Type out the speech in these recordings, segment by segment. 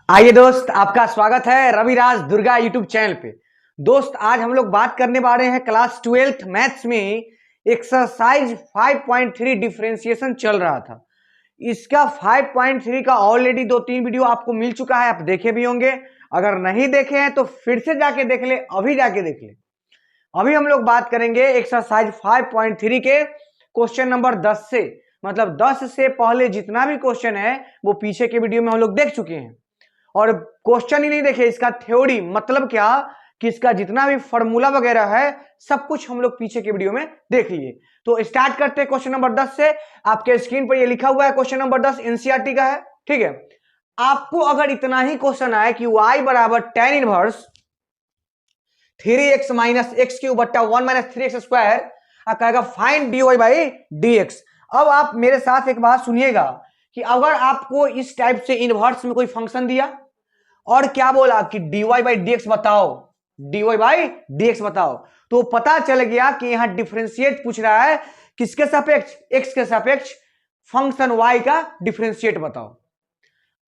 आइए दोस्त, आपका स्वागत है रविराज दुर्गा यूट्यूब चैनल पे। दोस्त, आज हम लोग बात करने वाले हैं क्लास 12th मैथ्स में एक्सरसाइज 5.3 डिफरेंशिएशन चल रहा था। इसका 5.3 का ऑलरेडी 2-3 वीडियो आपको मिल चुका है, आप देखे भी होंगे। अगर नहीं देखे हैं तो फिर से जाके देख ले, अभी जाके देख ले। अभी हम लोग बात करेंगे एक्सरसाइज 5.3 के क्वेश्चन नंबर 10 से, मतलब 10 से पहले जितना भी क्वेश्चन है वो पीछे के वीडियो में हम लोग देख चुके हैं। और क्वेश्चन ही नहीं देखे, इसका थ्योरी मतलब क्या कि इसका जितना भी फॉर्मूला वगैरह है सब कुछ हम लोग पीछे के वीडियो में देख लिए। तो स्टार्ट करते हैं क्वेश्चन नंबर 10 से। आपके स्क्रीन पर ये लिखा हुआ है क्वेश्चन नंबर 10 एनसीईआरटी का है, ठीक है। आपको अगर इतना ही क्वेश्चन आए कि y बराबर tan inverse 3x minus x cube बट्टा 1 माइनस 3x स्क्वायर, कहेगा फाइंड dy बाई dx। अब आप मेरे साथ एक बात सुनिएगा कि अगर आपको इस टाइप से इनवर्स में कोई फंक्शन दिया और क्या बोला कि dy बाई dx बताओ, dy बाई dx बताओ, तो पता चल गया कि यहां डिफरेंशिएट पूछ रहा है किसके सापेक्ष, x के सापेक्ष फंक्शन y का डिफरेंशिएट बताओ।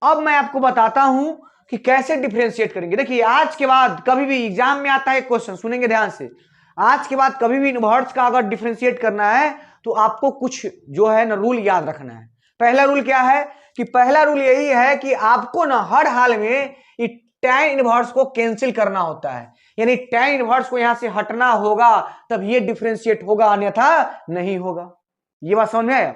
अब मैं आपको बताता हूं कि कैसे डिफरेंशिएट करेंगे। देखिए, आज के बाद कभी भी एग्जाम में आता है क्वेश्चन, सुनेंगे ध्यान से। आज के बाद कभी भी इनवर्स का अगर डिफरेंशिएट करना है तो आपको कुछ जो है ना रूल याद रखना है। पहला रूल क्या है कि पहला रूल यही है कि आपको ना हर हाल में tan इनवर्स को कैंसिल करना होता है, यानी tan इनवर्स को यहां से हटना होगा तब ये डिफरेंशिएट होगा, अन्यथा नहीं होगा। ये बात समझ में आया?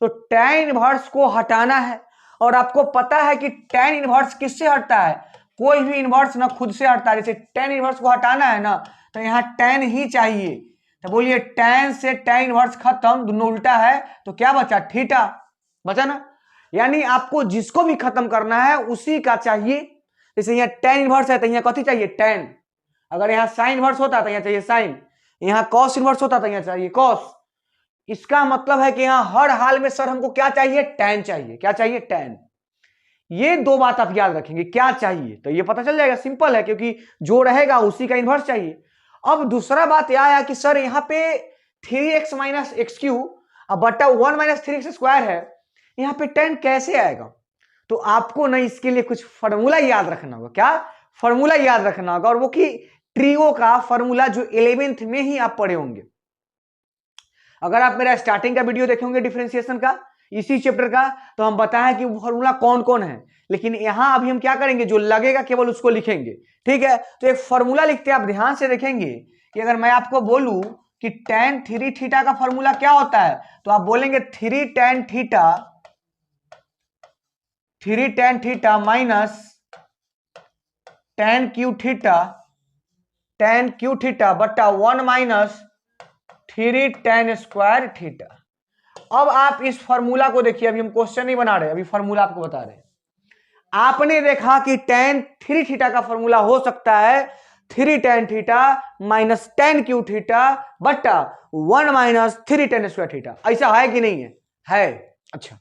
तो tan इनवर्स को हटाना है और आपको पता है कि tan इनवर्स किससे हटता है, कोई भी इनवर्स ना खुद से हटता है। जैसे tan इनवर्स को हटाना है ना तो यहां tan ही चाहिए, तो बोलिए tan से tan इनवर्स खत्म, दोनों उल्टा है तो क्या बचा, थीटा बचा ना। यानी आपको जिसको भी खत्म करना है उसी का चाहिए। जैसे यहाँ tan इनवर्स है तो यहाँ कथी चाहिए, tan। अगर यहाँ sin इनवर्स होता तो यहाँ चाहिए sin, यहाँ cos इनवर्स होता तो यहाँ चाहिए cos। इसका मतलब है कि यहां हर हाल में सर हमको क्या चाहिए, tan चाहिए। क्या चाहिए, tan। ये दो बात आप याद रखेंगे, क्या चाहिए तो ये पता चल जाएगा, सिंपल है, क्योंकि जो रहेगा उसी का इन्वर्स चाहिए। अब दूसरा बात यह आया कि सर यहाँ पे 3x माइनस एक्स क्यूब अब बट्टा 1 माइनस 3x स्क्वायर है, यहाँ पे tan कैसे आएगा। तो आपको ना इसके लिए कुछ फॉर्मूला याद रखना होगा। क्या फॉर्मूला याद रखना होगा, और वो कि ट्रियो का फॉर्मूला जो 11th में ही आप पढ़े होंगे। अगर आप मेरा स्टार्टिंग का वीडियो देखेंगे डिफरेंशिएशन का, इसी चैप्टर का, तो हम बताएं कि वो फॉर्मूला कौन कौन है। लेकिन यहां अभी हम क्या करेंगे, जो लगेगा केवल उसको लिखेंगे, ठीक है। तो एक फॉर्मूला लिखते हैं, आप ध्यान से देखेंगे कि अगर मैं आपको बोलूं कि tan 3 थीटा का फॉर्मूला क्या होता है, तो आप बोलेंगे 3 tan theta minus tan Q theta बट्टा 1 माइनस 3 tan स्क्वायर थीटा। अब आप इस फॉर्मूला को देखिए, अभी हम क्वेश्चन नहीं बना रहे, अभी फॉर्मूला आपको बता रहे हैं। आपने देखा कि tan 3 थीटा का फॉर्मूला हो सकता है 3 tan theta minus tan Q theta बट्टा 1 माइनस 3 tan स्क्वायर थीटा। ऐसा है कि नहीं है? अच्छा,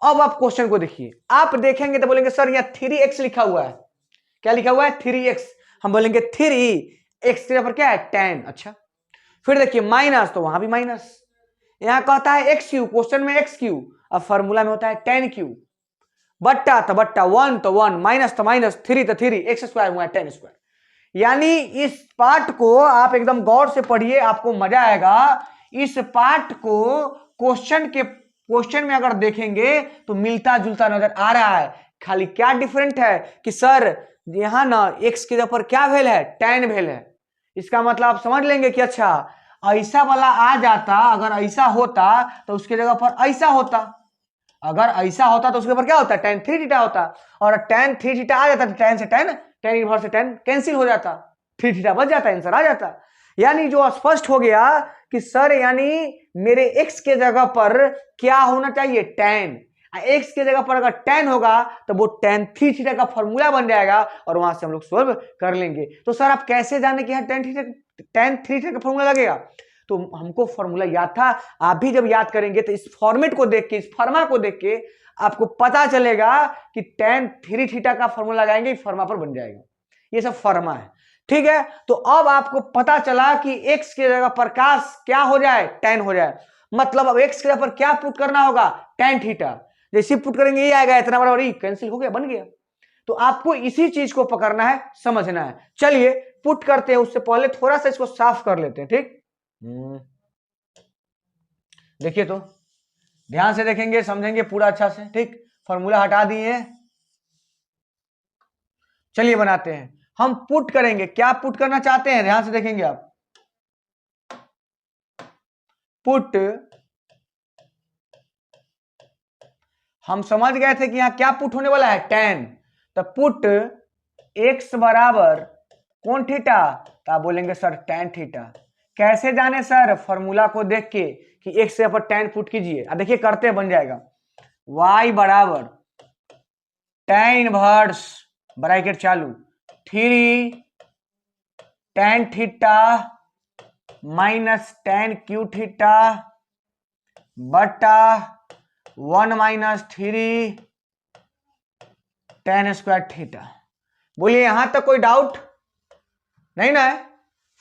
अब आप क्वेश्चन को देखिए, आप देखेंगे तो बोलेंगे सर यहाँ 3x लिखा हुआ है। क्या लिखा हुआ है, 3x। हम बोलेंगे 3x के ऊपर क्या है, tan। अच्छा, फिर देखिए माइनस, तो वहां भी माइनस। यहां कहता है एक्स क्यू, क्वेश्चन में एक्स क्यू, अब फॉर्मूला में होता है tan क्यू। बट्टा तो बट्टा, 1 तो 1, माइनस तो माइनस, 3 तो 3, एक्स स्क्वायर हुआ tan स्क्वायर। यानी इस पार्ट को आप एकदम गौर से पढ़िए, आपको मजा आएगा। इस पार्ट को क्वेश्चन में अगर देखेंगे तो मिलता जुलता नजर आ रहा है, खाली क्या डिफरेंट है कि सर यहां ना एक्स के ऊपर क्या वेल है, tan वेल है। इसका मतलब आप समझ लेंगे कि अच्छा ऐसा वाला आ जाता, अगर ऐसा होता तो उसके जगह पर ऐसा होता, अगर ऐसा होता तो उसके ऊपर क्या होता, tan 3 थीटा होता, और tan 3 थीटा आ जाता तो tan से tan इनवर्स से tan कैंसिल हो जाता, 3 थीटा बच जाता, आंसर आ जाता। यानी जो स्पष्ट हो गया कि सर यानी मेरे x के जगह पर क्या होना चाहिए, tan। x के जगह पर अगर tan होगा तो वो tan 3 थीटा का फॉर्मूला बन जाएगा और वहां से हम लोग सोल्व कर लेंगे। तो सर आप कैसे जाने कि यहाँ tan 3 थीटा का फॉर्मूला लगेगा, तो हमको फॉर्मूला याद था। आप भी जब याद करेंगे तो इस फॉर्मेट को देख के, इस फॉर्मा को देख के आपको पता चलेगा कि tan 3 थीटा का फॉर्मूला लगाएंगे, फॉर्मा पर बन जाएगा। ये सब फॉर्मा है, ठीक है। तो अब आपको पता चला कि x के जगह पर क्या हो जाए, tan हो जाए। मतलब अब x के जगह पर क्या पुट करना होगा, tan थीटा। जैसे पुट करेंगे ये आएगा, इतना बराबर कैंसिल हो गया, बन गया। तो आपको इसी चीज को पकड़ना है, समझना है। चलिए पुट करते हैं, उससे पहले थोड़ा सा इसको साफ कर लेते हैं, ठीक। देखिए तो ध्यान से देखेंगे, समझेंगे पूरा अच्छा से, ठीक। फॉर्मूला हटा दिए, चलिए बनाते हैं। हम पुट करेंगे, क्या पुट करना चाहते हैं, ध्यान से देखेंगे आप। पुट, हम समझ गए थे कि यहां क्या पुट होने वाला है, tan। तो पुट x बराबर कौन थीटा, तो आप बोलेंगे सर tan थीटा। कैसे जाने सर, फॉर्मूला को देख के कि x से पर tan पुट कीजिए। अब देखिए करते बन जाएगा, y बराबर tan इनवर्स ब्रैकेट चालू 3 tan theta minus tan Q theta बटा 1 माइनस 3 tan स्क्वायर थीटा। बोलिए यहां तक कोई डाउट नहीं ना है।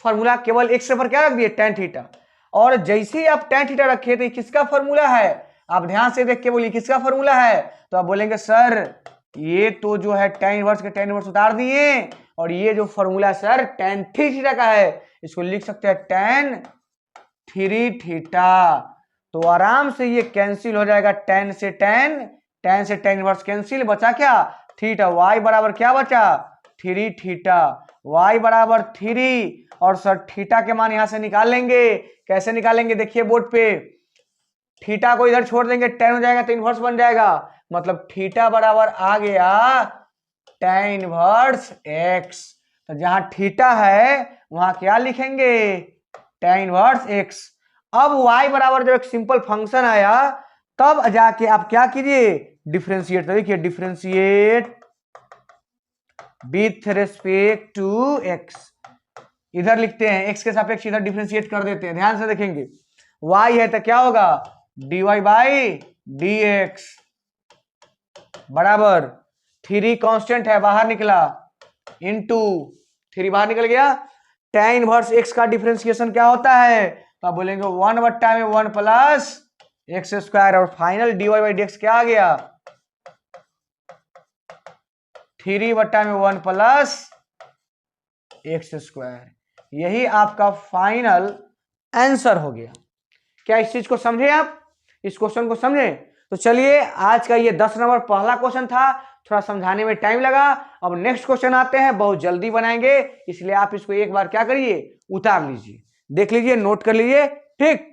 फॉर्मूला केवल एक से पर क्या रख दिए, tan थीटा। और जैसे ही आप tan थीटा रखे तो किसका फॉर्मूला है, आप ध्यान से देख के बोलिए किसका फॉर्मूला है। तो आप बोलेंगे सर ये तो जो है tan इनवर्स के tan इनवर्स उतार दिए, और ये जो फॉर्मूला सर tan थीटा का है, इसको लिख सकते हैं tan 3 थीटा। तो आराम से ये कैंसिल हो जाएगा, tan से tan इनवर्स कैंसिल, बचा क्या थीटा। y बराबर क्या बचा 3 थीटा, y बराबर 3। और सर थीटा के मान यहां से निकाल लेंगे, कैसे निकालेंगे देखिए बोर्ड पे। थीटा को इधर छोड़ देंगे, tan हो जाएगा तो इनवर्स बन जाएगा, मतलब थीटा बराबर आ गया tan इनवर्स x। तो जहां थीटा है वहां क्या लिखेंगे, tan इनवर्स x। अब y बराबर जब एक सिंपल फंक्शन आया, तब जाके आप क्या कीजिए, डिफरेंशिएट। तो देखिए differentiate with respect to x, इधर लिखते हैं x के सापेक्ष इधर डिफरेंशिएट कर देते हैं। ध्यान से देखेंगे, y है तो क्या होगा dy बाई dx बराबर 3 कांस्टेंट है बाहर निकला, इंटू 3 बाहर निकल गया। tan इनवर्स x का डिफरेंशिएशन क्या होता है, तो आप बोलेंगे 1 बट्टा में 1 प्लस एक्स स्क्वायर, और फाइनल dy बाई dx क्या आ गया 3 बट्टा में 1 प्लस एक्स स्क्वायर। यही आपका फाइनल आंसर हो गया। क्या इस चीज को समझे आप, इस क्वेश्चन को समझे। तो चलिए आज का ये 10 नंबर पहला क्वेश्चन था, थोड़ा समझाने में टाइम लगा। अब नेक्स्ट क्वेश्चन आते हैं, बहुत जल्दी बनाएंगे, इसलिए आप इसको एक बार क्या करिए उतार लीजिए, देख लीजिए, नोट कर लीजिए, ठीक।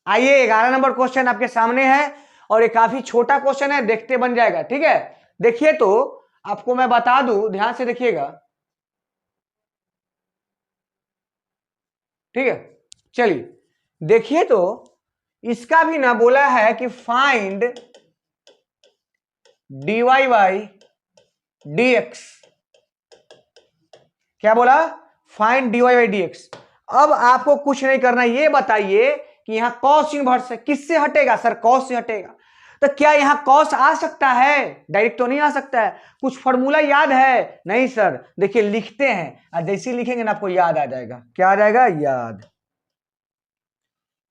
आइए 11 नंबर क्वेश्चन आपके सामने है, और ये काफी छोटा क्वेश्चन है, देखते बन जाएगा, ठीक है। देखिए तो आपको मैं बता दूं, ध्यान से देखिएगा, ठीक है। चलिए देखिए तो इसका भी ना बोला है कि फाइंड dy बाई dx, क्या बोला फाइंड dy बाई dx। अब आपको कुछ नहीं करना, ये बताइए कि यहां कॉस इनवर्स है, किससे हटेगा सर, कॉस से हटेगा। तो क्या यहां कॉस आ सकता है, डायरेक्ट तो नहीं आ सकता है, कुछ फॉर्मूला याद है, नहीं सर। देखिए लिखते हैं, और जैसे लिखेंगे ना आपको याद आ जाएगा, क्या आ जाएगा याद।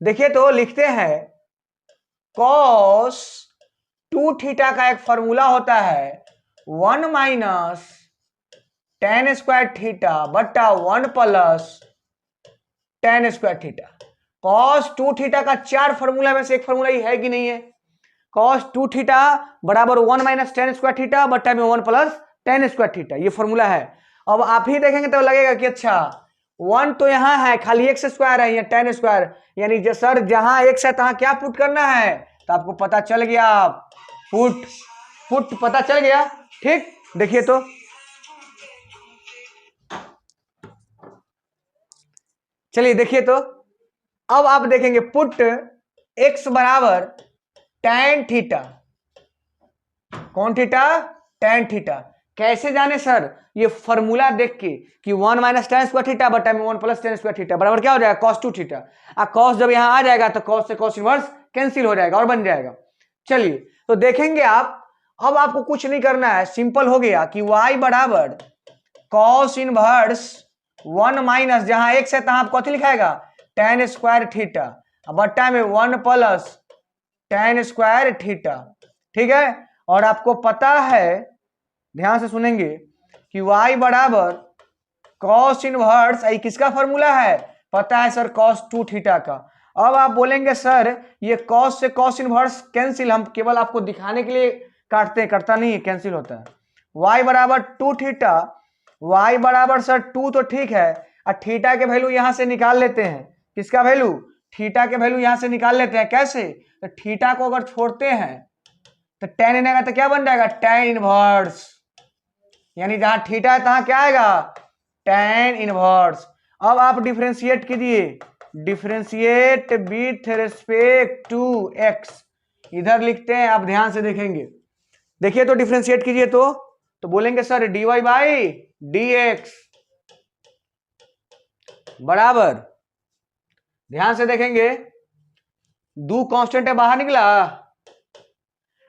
देखिए तो लिखते हैं कॉस 2 थीटा का एक फॉर्मूला होता है 1 माइनस tan स्क्वायर थीटा बटा 1 plus tan square theta. Cos 2 theta का 4 फॉर्मूला में से एक फॉर्मूला ही है कि नहीं है। कॉस 2 थीटा बराबर 1 माइनस tan स्क्वायर थीटा बटा में 1 प्लस tan स्क्वायर थीटा, ये फॉर्मूला है। अब आप ही देखेंगे तो लगेगा कि अच्छा 1 तो यहाँ है, खाली एक्स स्क्वायर है, यहाँ tan स्क्वायर, यानी सर जहां एक्स है तहां क्या पुट करना है, तो आपको पता चल गया, पुट पुट पता चल गया, ठीक। देखिए तो चलिए देखिए तो अब आप देखेंगे पुट x बराबर tan थीटा, कौन थीटा tan थीटा। कैसे जाने सर, ये फॉर्मूला देख के कि 1 माइनस tan स्क्वायर थीटा बटा में 1 प्लस tan स्क्वायर थीटा बराबर क्या हो जाएगा cos 2 थीटा। अब cos जब यहां आ जाएगा तो cos से cos इनवर्स कैंसिल हो जाएगा और बन जाएगा। चलिए तो देखेंगे आप, अब आपको कुछ नहीं करना है, सिंपल हो गया कि y बराबर cos इनवर्स 1 माइनस, जहां x है तहां आप कथी लिखाएगा tan स्क्वायर थीटा बट्टा में 1 प्लस tan स्क्वायर थीटा, ठीक है। और आपको पता है, ध्यान से सुनेंगे, कि y बराबर कॉस इनवर्स, आई किसका फॉर्मूला है, पता है सर, cos 2 थीटा का। अब आप बोलेंगे सर ये cos से cos इनवर्स कैंसिल, हम केवल आपको दिखाने के लिए काटते हैं, करता नहीं है, कैंसिल होता है। y बराबर 2 थीटा, y बराबर सर 2 तो ठीक है, और थीटा के वैल्यू यहां से निकाल लेते हैं, किसका वैल्यू, थीटा के वैल्यू यहां से निकाल लेते हैं। कैसे, तो थीटा को अगर छोड़ते हैं तो tan आएगा, तो क्या बन जाएगा, tan इनवर्स, यानी जहां थीटा है तहां क्या आएगा, tan इनवर्स। अब आप डिफरेंशिएट कीजिए, differentiate with respect to x, इधर लिखते हैं, आप ध्यान से देखेंगे, देखिए तो डिफरेंशिएट कीजिए तो बोलेंगे सर dy बाई dx बराबर, ध्यान से देखेंगे, दो कांस्टेंट है बाहर निकला,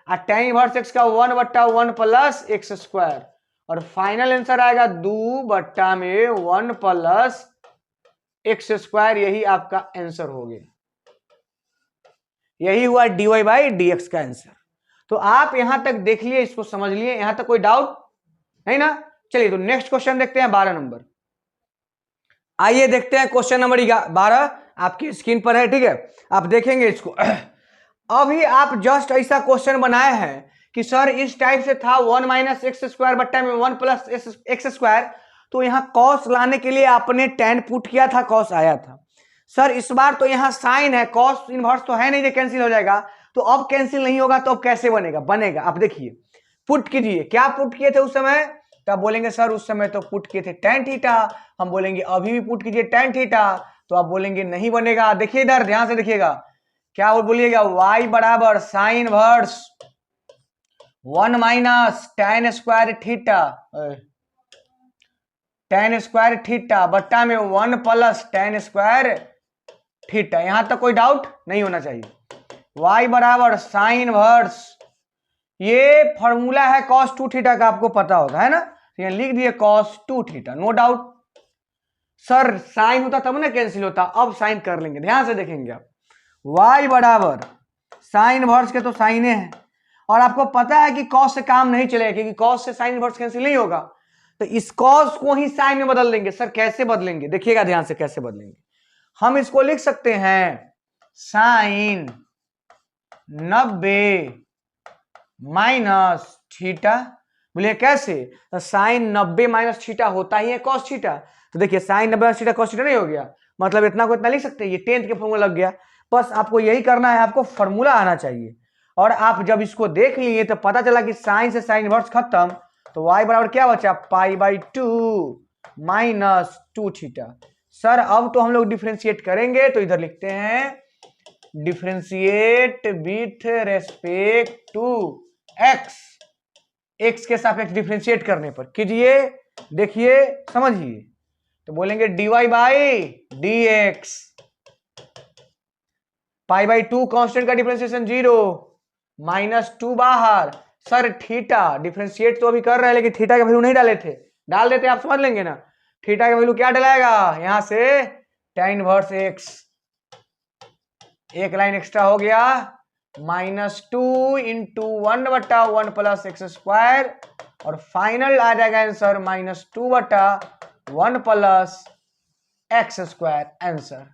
और tan इनवर्स x का 1/1 प्लस एक्स स्क्वायर, और फाइनल आंसर आएगा 2 में 1 प्लस एक्स स्क्वायर, यही आपका आंसर हो गया, यही हुआ dy बाई dx का आंसर। तो आप यहां तक देख लिए, इसको समझ लिए, यहां तक कोई डाउट नहीं ना। चलिए तो नेक्स्ट क्वेश्चन देखते हैं, 12 नंबर। आइए देखते हैं क्वेश्चन नंबर 12, आपकी स्क्रीन पर है, ठीक है, आप देखेंगे इसको। अभी आप जस्ट ऐसा क्वेश्चन बनाए हैं कि सर इस टाइप से था 1 माइनस एक्स स्क्वायर बट्टा में 1 प्लस एक्स स्क्वायर, तो यहाँ कॉस लाने के लिए आपने tan पुट किया था, कॉस आया था। सर इस बार तो यहाँ साइन है, कॉस इनवर्स तो है नहीं, ये कैंसिल हो जाएगा, तो अब कैंसिल नहीं होगा, तो अब कैसे बनेगा, बनेगा, आप देखिए, पुट कीजिए, क्या पुट किए थे उस समय, तो आप बोलेंगे सर उस समय तो पुट किए थे tan थीटा, हम बोलेंगे अभी भी पुट कीजिए tan थीटा, तो आप बोलेंगे नहीं बनेगा। देखिए इधर ध्यान से देखिएगा, क्या वो बोलिएगा, y बराबर sine inverse 1 minus tan square theta, tan square theta बट्टा में 1 प्लस tan स्क्वायर थीटा, यहां तक कोई डाउट नहीं होना चाहिए। y बराबर साइन इनवर्स, ये फॉर्मूला है cos 2 थीटा का, आपको पता होगा, है ना, तो यहाँ लिख दिए cos 2 theta, no doubt. Sir sine होता तब ना कैंसिल होता, अब साइन कर लेंगे, ध्यान से देखेंगे आप, y बराबर साइन इनवर्स के तो साइने हैं, और आपको पता है कि cos से काम नहीं चलेगा, क्योंकि cos से साइन इनवर्स कैंसिल नहीं होगा, तो इस cos को ही साइन में बदल देंगे। सर कैसे बदलेंगे, देखिएगा ध्यान से कैसे बदलेंगे, हम इसको लिख सकते हैं साइन 90 माइनस थीटा, बोलिए कैसे, तो साइन 90 माइनस थीटा होता ही है cos थीटा, तो देखिए sine 90 minus theta cos theta नहीं हो गया, मतलब इतना को इतना लिख सकते हैं, ये 10th के फॉर्मूला लग गया। बस आपको यही करना है, आपको फॉर्मूला आना चाहिए, और आप जब इसको देख लिए तो पता चला कि साइन से साइन इनवर्स खत्म, तो y बराबर क्या बचा, π/2 माइनस 2 थीटा। सर अब तो हम लोग डिफरेंशिएट करेंगे, तो इधर लिखते हैं differentiate with respect to x, x के सापेक्ष डिफरेंशिएट करने पर कीजिए, देखिए समझिए, तो बोलेंगे dy बाई dx, π/2 कांस्टेंट का डिफरेंशिएशन 0, माइनस 2 बाहर, सर थीटा डिफरेंशिएट तो अभी कर रहे हैं, लेकिन थीटा का वैल्यू नहीं डाले थे, डाल देते आप समझ लेंगे ना, थीटा का वैल्यू क्या डलाएगा, यहां से tan इनवर्स x, एक लाइन एक्स्ट्रा हो गया, -2 इंटू 1/1 प्लस एक्स स्क्वायर, और फाइनल आ जाएगा answer -2/1 plus x square answer.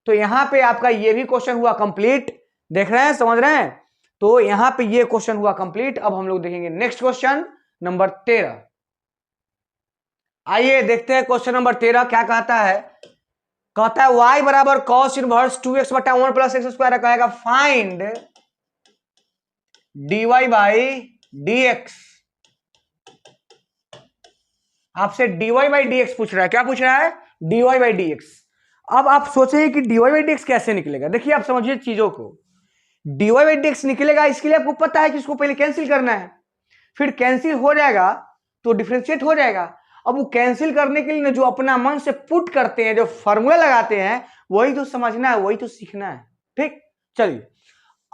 तो यहां पे आपका ये भी क्वेश्चन हुआ कंप्लीट, देख रहे हैं, समझ रहे हैं, तो यहां पे ये क्वेश्चन हुआ कंप्लीट। अब हम लोग देखेंगे नेक्स्ट क्वेश्चन नंबर 13। आइए देखते हैं क्वेश्चन नंबर 13 क्या कहता है, कहता है y बराबर cos inverse 2x/1 plus x square, कहेगा फाइंड dy बाई dx, आपसे dy बाई dx पूछ रहा है, क्या पूछ रहा है, dy बाई dx। अब आप सोचेंगे कि dy बाई dx कैसे निकलेगा, देखिए आप समझिए चीजों को, dy बाई dx निकलेगा, इसके लिए आपको पता है कि इसको पहले कैंसिल करना है, फिर कैंसिल हो जाएगा तो डिफरेंशिएट हो जाएगा। अब वो कैंसिल करने के लिए जो अपना मन से पुट करते हैं, जो फॉर्मूला लगाते हैं, वही तो समझना है, वही तो सीखना है, ठीक। चलिए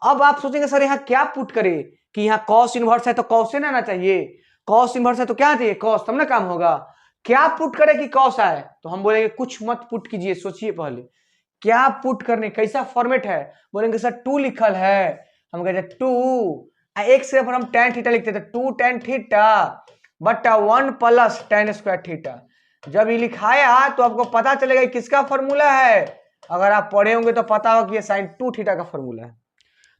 अब आप सोचेंगे सर यहाँ क्या पुट करे, कि यहाँ cos इनवर्स है तो cos से ना आना चाहिए, cos इनवर्स है तो क्या चाहिए, cos, तब ना काम होगा, क्या पुट करे कि cos आए, तो हम बोलेंगे कुछ मत पुट कीजिए, सोचिए पहले क्या पुट करने, कैसा फॉर्मेट है, बोलेंगे सर 2 लिखल है, हम कहते 2 एक्स के ऊपर हम tan थीटा लिखते थे, 2 tan थीटा बटा 1 प्लस tan स्क्वायर थीटा। जब ये लिखाया तो आपको पता चलेगा किसका फॉर्मूला है। अगर आप पढ़े होंगे तो पता होगा कि ये sin 2 थीटा का फॉर्मूला है।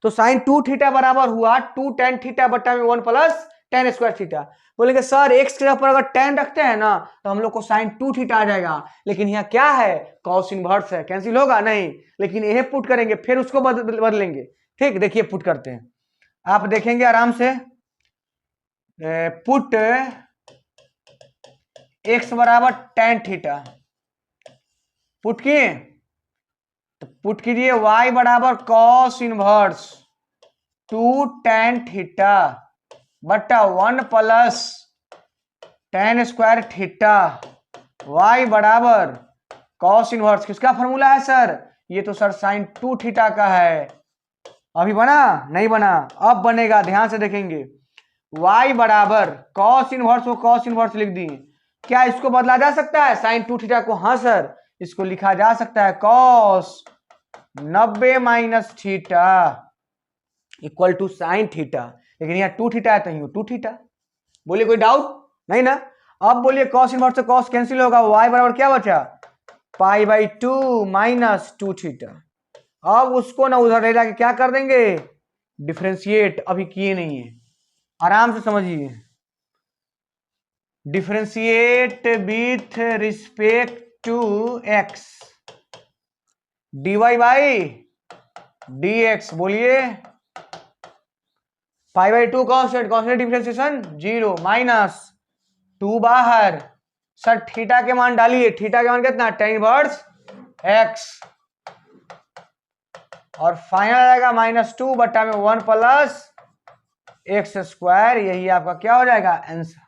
तो sin 2 थीटा बराबर हुआ 2 tan थीटा बटा 1 प्लस tan स्क्वायर थीटा। बोलेंगे सर एक्स के ऊपर अगर tan रखते हैं ना तो हम लोग को sin 2 थीटा आ जाएगा, लेकिन यहाँ क्या है, cos इनवर्स है, कैंसिल होगा नहीं, लेकिन यह पुट करेंगे फिर उसको बदलेंगे। ठीक, देखिए पुट करते हैं, आप देखेंगे आराम से। पुट x बराबर tan थीटा, पुट किए तो पुट कीजिए y बराबर cos इनवर्स 2 tan थीटा बटा 1 plus tan square theta, y बराबर cos इनवर्स किसका फॉर्मूला है सर, ये तो सर sin 2 थीटा का है। अभी बना नहीं बना, अब बनेगा, ध्यान से देखेंगे। y बराबर cos इनवर्स को cos इनवर्स लिख दिए, क्या इसको बदला जा सकता है sin 2 थीटा को, हाँ सर इसको लिखा जा सकता है cos 90 minus theta equal to sin theta, लेकिन यहाँ 2 थीटा है तो यहाँ 2 थीटा। बोलिए कोई डाउट नहीं ना। अब बोलिए cos इनवर्स से cos कैंसिल होगा, y बराबर क्या बचा π/2 माइनस 2 थीटा। अब उसको ना उधर ले जाके क्या कर देंगे, डिफरेंशिएट, अभी किए नहीं है, आराम से समझिए। Differentiate with respect to x dy by dx, बोलिए π/2 कांस्टेंट, कांस्टेंट डिफरेंशिएशन 0 माइनस 2 बाहर, सर थीटा के मान डालिए, थीटा के मान कितना tan इनवर्स x, और फाइनल आएगा -2 बटा में 1 प्लस एक्स स्क्वायर, यही आपका क्या हो जाएगा आंसर।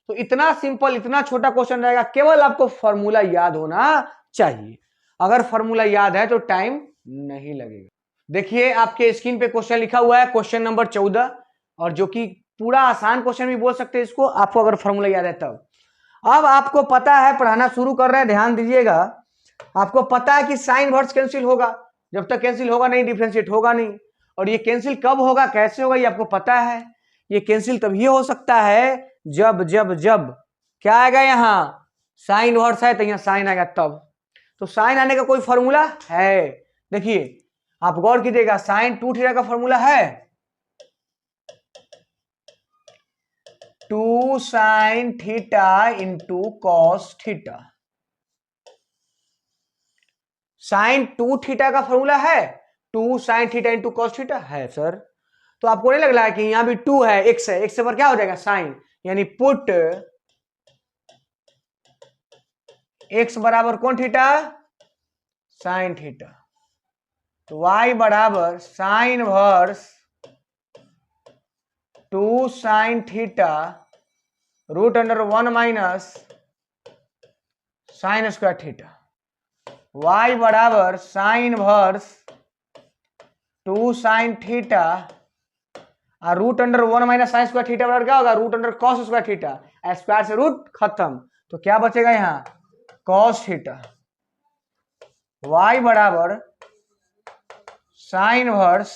तो इतना सिंपल, इतना छोटा क्वेश्चन रहेगा, केवल आपको फॉर्मूला याद होना चाहिए। अगर फॉर्मूला याद है तो टाइम नहीं लगेगा। देखिए आपके स्क्रीन पे क्वेश्चन लिखा हुआ है, क्वेश्चन नंबर 14, और जो कि पूरा आसान क्वेश्चन भी बोल सकते हैं इसको, आपको अगर फॉर्मूला याद है तब। अब आपको पता है, पढ़ाना शुरू कर रहे हैं, ध्यान दीजिएगा। आपको पता है कि साइन इनवर्स कैंसिल होगा, जब तक कैंसिल होगा नहीं डिफरेंशिएट होगा नहीं। और ये कैंसिल कब होगा, कैसे होगा, ये आपको पता है। ये कैंसिल तभी हो सकता है जब जब जब क्या आएगा, यहाँ साइन इनवर्स है तो यहाँ साइन आएगा तब। तो साइन आने का कोई फॉर्मूला है, देखिए आप गौर कीजिएगा, साइन 2 थीटा का फॉर्मूला है 2 sine theta into cos theta. Sine 2 theta का फॉर्मूला है 2 sine theta into cos theta है सर। तो आपको नहीं लग रहा है कि यहां भी 2 है, x है, x पर क्या हो जाएगा साइन, यानी पुट x बराबर कौन थीटा, साइन थीटा। तो y बराबर sine inverse 2 sine theta root under 1 minus sine square theta. y बराबर साइन इनवर्स 2 साइन थीटा और root under 1 minus sine square theta बराबर क्या होगा, root under cos square theta, square से root खत्म, तो क्या बचेगा यहाँ कॉस थीटा। y बराबर sine inverse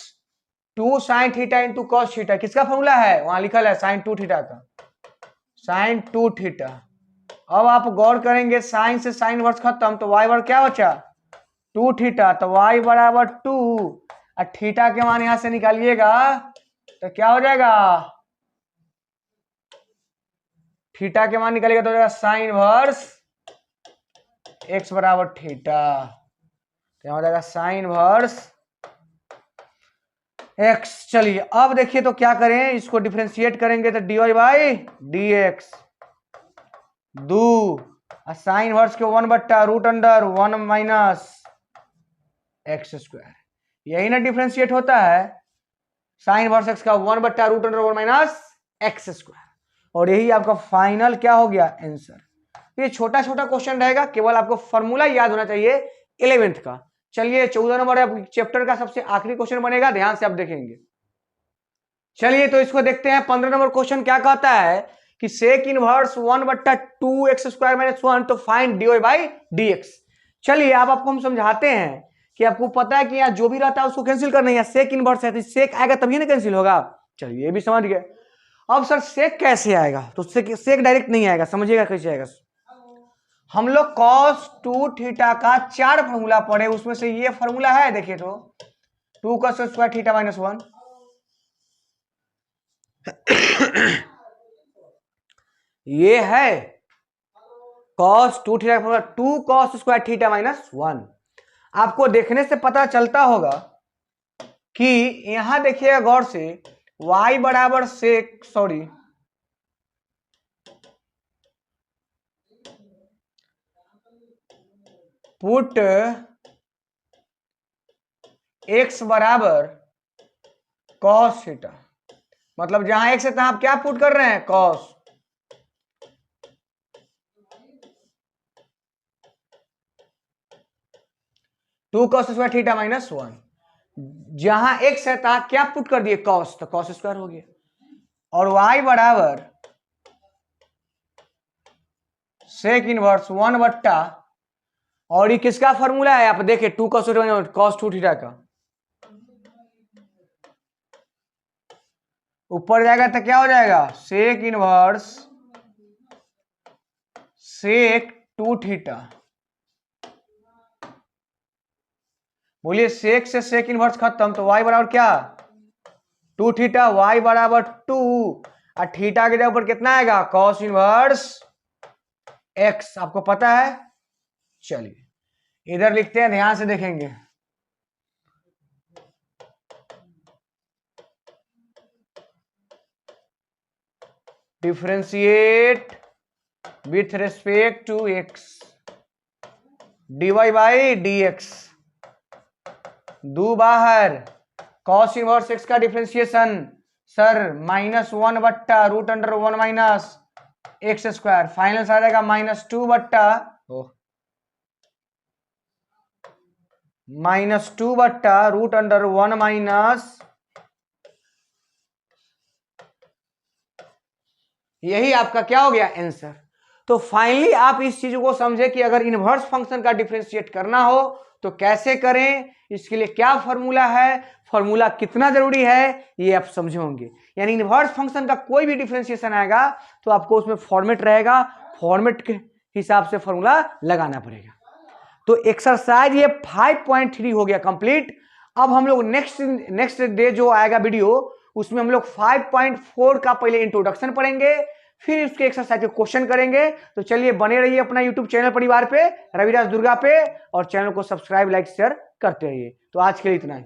2 sine theta into cos theta, किसका फॉर्मूला है, वहां लिखल है साइन 2 थीटा का, साइन 2 थीटा। अब आप गौर करेंगे, साइन से साइन इनवर्स खत्म, तो y बराबर क्या बचा 2 थीटा, तो y बराबर 2 और थीटा के मान यहां से निकालिएगा तो क्या हो जाएगा, थीटा के मान निकालिएगा तो हो जाएगा साइन इनवर्स x बराबर थीटा, तो हो जाएगा साइन इनवर्स x। चलिए अब देखिए तो क्या करें, इसको डिफरेंशिएट करेंगे तो dy बाई dx दो साइन इनवर्स के 1 बट्टा root under 1 minus x square, यही ना डिफरेंशिएट होता है साइन इनवर्स एक्स का 1 बट्टा root under 1 minus x square, और यही आपका फाइनल क्या हो गया आंसर। ये छोटा छोटा क्वेश्चन रहेगा, केवल आपको फॉर्मूला याद होना चाहिए 11th का। चलिए 14 नंबर चैप्टर का सबसे आखिरी क्वेश्चन बनेगा, ध्यान से आप देखेंगे। चलिए तो इसको देखते हैं। 15 नंबर क्वेश्चन क्या कहता है कि सेक इनवर्स 1 बट्टा 2x स्क्वायर माइनस 1, तो फाइंड dy बाई dx। चलिए अब आपको हम समझाते हैं कि आपको पता है कि यहाँ जो भी रहता है उसको कैंसिल करना है, सेक इनवर्स है तो सेक आएगा तभी ना कैंसिल होगा। चलिए ये भी समझ गए। अब सर सेक कैसे आएगा? तो सेक डायरेक्ट नहीं आएगा, समझिएगा कैसे आएगा। हम लोग cos 2 थीटा का 4 फॉर्मूला पढ़े, उसमें से ये फॉर्मूला है, देखिए तो 2 cos स्क्वायर थीटा माइनस 1 ये है cos 2 थीटा का 2 cos स्क्वायर थीटा माइनस 1। आपको देखने से पता चलता होगा कि यहां देखिएगा गौर से, y बराबर सेक पुट x बराबर cos थीटा, मतलब जहां x है तहां आप क्या पुट कर रहे हैं? cos। Two cos square theta minus 1, जहां x है तहां क्या पुट कर दिए? cos, तो cos स्क्वायर हो गया। और y बराबर सेक इनवर्स 1 बट्टा, और ये किसका फॉर्मूला है? आप देखिए 2 cos 2 थीटा का, ऊपर जाएगा तो क्या हो जाएगा? Sec inverse sec 2 theta. बोलिए सेक से सेक इनवर्स खत्म, तो y बराबर क्या? 2 थीटा। y बराबर 2 और थीटा के ऊपर कितना आएगा? cos inverse x। आपको पता है? चलिए इधर लिखते हैं, ध्यान से देखेंगे। Differentiate with respect to x dy by dx। दो बाहर cos इनवर्स x का डिफरेंशिएशन सर -1 बट्टा root under 1 minus x square, final आ जाएगा -2 बट्टा रूट अंडर 1 माइनस, यही आपका क्या हो गया? आंसर। तो फाइनली आप इस चीज को समझे कि अगर इनवर्स फंक्शन का डिफरेंशिएट करना हो तो कैसे करें, इसके लिए क्या फॉर्मूला है, फॉर्मूला कितना जरूरी है, ये आप समझे होंगे। यानी इनवर्स फंक्शन का कोई भी डिफरेंशिएशन आएगा तो आपको उसमें फॉर्मेट रहेगा, फॉर्मेट के हिसाब से फॉर्मूला लगाना पड़ेगा। तो एक्सरसाइज ये 5.3 हो गया कंप्लीट। अब हम लोग नेक्स्ट डे जो आएगा वीडियो, उसमें हम लोग 5.4 का पहले इंट्रोडक्शन पढ़ेंगे, फिर उसके एक्सरसाइज के क्वेश्चन करेंगे। तो चलिए बने रहिए अपना यूट्यूब चैनल परिवार पे, रविराज दुर्गा पे, और चैनल को सब्सक्राइब लाइक शेयर करते रहिए। तो आज के लिए इतना ही।